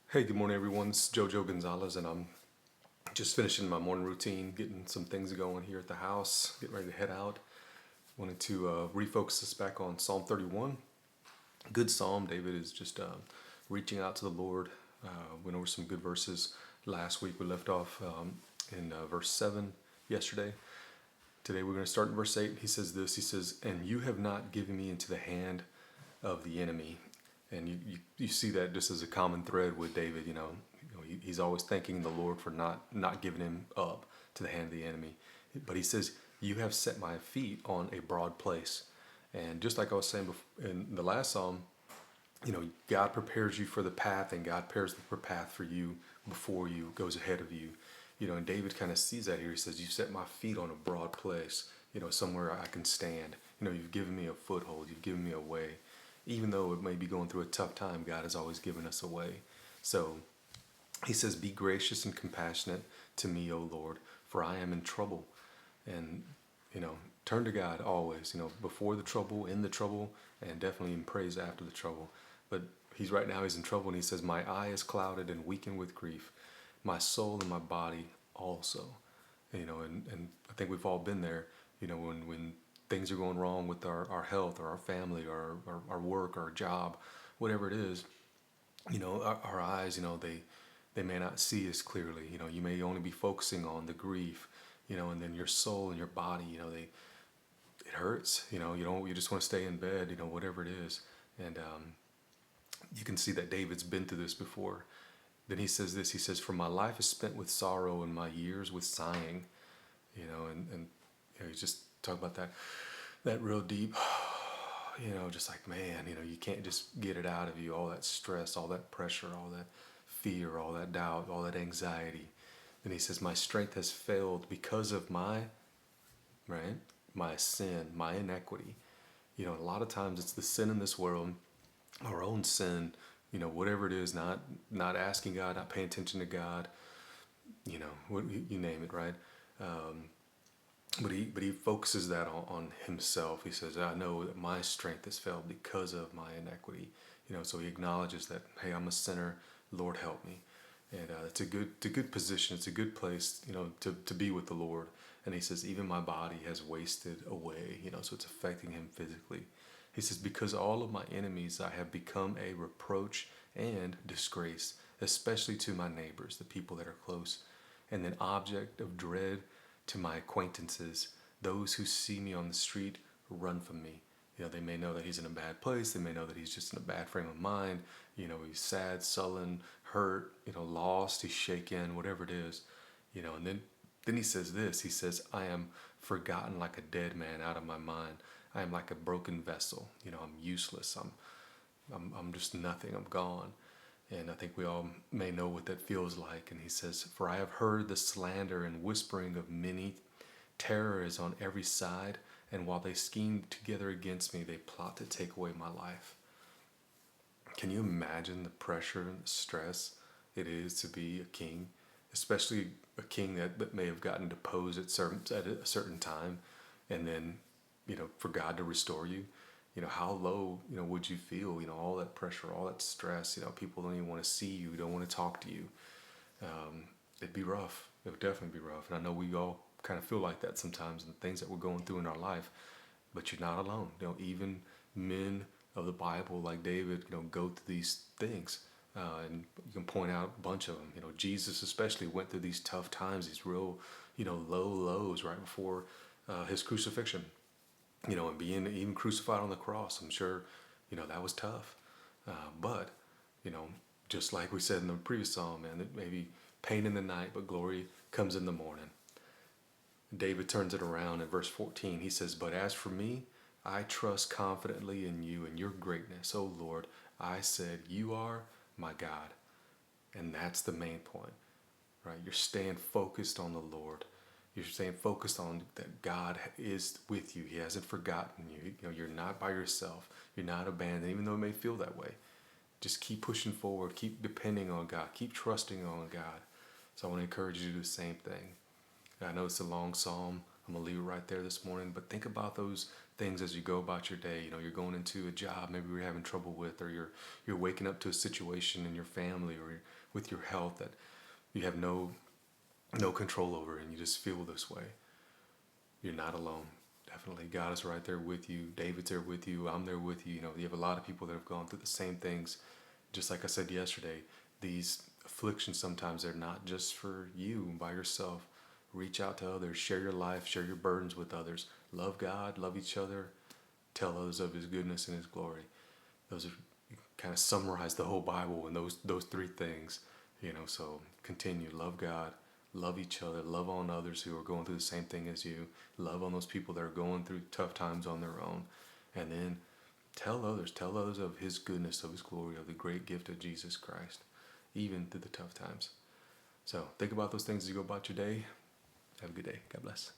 Hey, good morning, everyone. It's Jojo Gonzalez, and I'm just finishing my morning routine, getting some things going here at the house, getting ready to head out. Wanted to refocus us back on Psalm 31. Good psalm. David is just reaching out to the Lord. Went over some good verses last week. We left off in verse 7 yesterday. Today we're going to start in verse 8. He says this. He says, "And you have not given me into the hand of the enemy." And you see that just as a common thread with David. He's always thanking the Lord for not giving him up to the hand of the enemy. But he says, "You have set my feet on a broad place." And just like I was saying in the last psalm, God prepares you for the path, and God prepares the path for you before you, goes ahead of you. And David kind of sees that here. He says, "You set my feet on a broad place, somewhere I can stand. You've given me a foothold. You've given me a way. Even though it may be going through a tough time, God has always given us a way." So he says, "Be gracious and compassionate to me, O Lord, for I am in trouble." And, turn to God always, before the trouble, in the trouble, and definitely in praise after the trouble. But he's in trouble, and he says, "My eye is clouded and weakened with grief, my soul and my body also." And I think we've all been there, when things are going wrong with our health or our family or our work or our job, whatever it is, our eyes, they may not see as clearly. You may only be focusing on the grief, and then your soul and your body, it hurts. You just want to stay in bed, whatever it is. And you can see that David's been through this before. Then he says this. He says, "For my life is spent with sorrow and my years with sighing." And you just talk about that real deep. Just like, man, you can't just get it out of you, all that stress, all that pressure, all that fear, all that doubt, all that anxiety. Then he says, "My strength has failed because of right, my sin, my inequity." A lot of times it's the sin in this world, our own sin, whatever it is, not asking God, not paying attention to God, you name it, right? Um, but he focuses that on himself. He says, "I know that my strength has failed because of my inequity." So he acknowledges that, hey, I'm a sinner. Lord, help me. And it's a good position. It's a good place, to be with the Lord. And he says, even my body has wasted away. So it's affecting him physically. He says, "Because all of my enemies, I have become a reproach and disgrace, especially to my neighbors, the people that are close, and an object of dread to my acquaintances. Those who see me on the street run from me." They may know that he's in a bad place. They may know that he's just in a bad frame of mind. He's sad, sullen, hurt, lost, he's shaken, whatever it is. And then he says this. He says, "I am forgotten like a dead man out of my mind. I am like a broken vessel. I'm useless. I'm just nothing. I'm gone." And I think we all may know what that feels like. And he says, "For I have heard the slander and whispering of many. Terror is on every side. And while they scheme together against me, they plot to take away my life." Can you imagine the pressure and the stress it is to be a king, especially a king that may have gotten deposed at a certain time, and then, for God to restore you? How low, would you feel? All that pressure, all that stress. People don't even want to see you, don't want to talk to you. It'd be rough. It would definitely be rough. And I know we all kind of feel like that sometimes in things that we're going through in our life. But you're not alone. Even men of the Bible like David, go through these things. And you can point out a bunch of them. Jesus especially went through these tough times, these real, low lows right before his crucifixion. And being even crucified on the cross. I'm sure, that was tough. But, you know, just like we said in the previous psalm, man, that maybe pain in the night, but glory comes in the morning. David turns it around in verse 14. He says, "But as for me, I trust confidently in you and your greatness, O Lord. I said, you are my God." And that's the main point, right? You're staying focused on the Lord. You're staying focused on that God is with you. He hasn't forgotten you. You're not by yourself. You're not abandoned, even though it may feel that way. Just keep pushing forward. Keep depending on God. Keep trusting on God. So I want to encourage you to do the same thing. I know it's a long psalm. I'm gonna leave it right there this morning. But think about those things as you go about your day. You're going into a job maybe you're having trouble with, or you're waking up to a situation in your family or with your health that you have no control over, and you just feel this way. You're not alone. Definitely, God is right there with you. David's there with you. I'm there with you. You have a lot of people that have gone through the same things. Just like I said yesterday, these afflictions sometimes they're not just for you by yourself. Reach out to others, share your life, share your burdens with others. Love God, love each other, tell others of His goodness and His glory. Those are kind of summarize the whole Bible in those three things. So continue, love God, love each other, love on others who are going through the same thing as you, love on those people that are going through tough times on their own, and then tell others of His goodness, of His glory, of the great gift of Jesus Christ, even through the tough times. So think about those things as you go about your day. Have a good day. God bless.